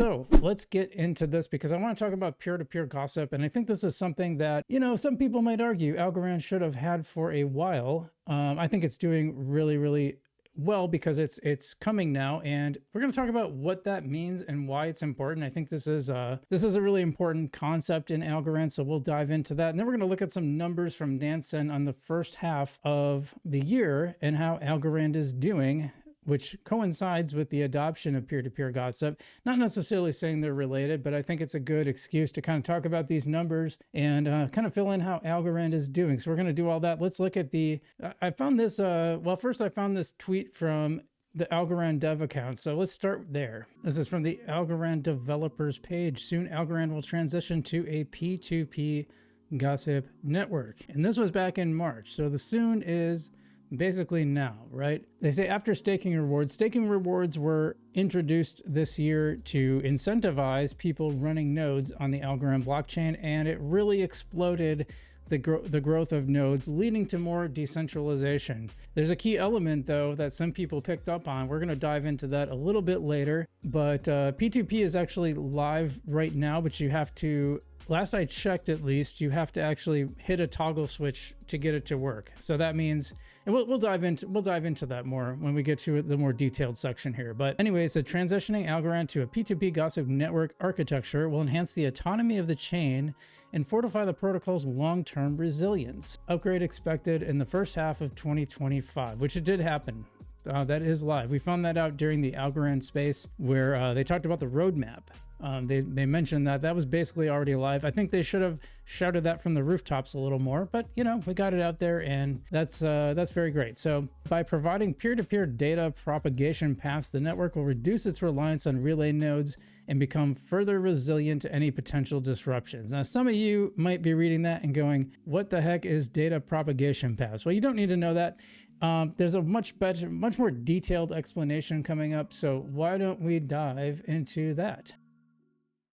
So let's get into this because I want to talk about peer-to-peer gossip. And I think this is something that, some people might argue Algorand should have had for a while. I think it's doing really, really well because it's coming now, and we're going to talk about what that means and why it's important. I think this is a really important concept in Algorand, so we'll dive into that. And then we're going to look at some numbers from Nansen on the first half of the year and how Algorand is doing, which coincides with the adoption of peer-to-peer gossip. Not necessarily saying they're related, but I think it's a good excuse to kind of talk about these numbers and kind of fill in how Algorand is doing. So we're going to do all that. Let's look at I found this, first I found this tweet from the Algorand dev account. So let's start there. This is from the Algorand developers page. Soon Algorand will transition to a P2P gossip network. And this was back in March. So the soon is basically now, right? They say after staking rewards were introduced this year to incentivize people running nodes on the Algorand blockchain, and it really exploded the growth of nodes, leading to more decentralization. There's a key element, though, that some people picked up on. We're going to dive into that a little bit later, but P2P is actually live right now, but you have to, last I checked at least, you have to actually hit a toggle switch to get it to work. So that means, and we'll dive into that more when we get to the more detailed section here. But anyways, the transitioning Algorand to a P2P gossip network architecture will enhance the autonomy of the chain and fortify the protocol's long-term resilience. Upgrade expected in the first half of 2025, which it did happen. That is live. We found that out during the Algorand space where they talked about the roadmap. They mentioned that was basically already live. I think they should have shouted that from the rooftops a little more, but we got it out there, and that's very great. So by providing peer-to-peer data propagation paths, the network will reduce its reliance on relay nodes and become further resilient to any potential disruptions. Now, some of you might be reading that and going, what the heck is data propagation paths? Well, you don't need to know that. There's a much more detailed explanation coming up, so why don't we dive into that?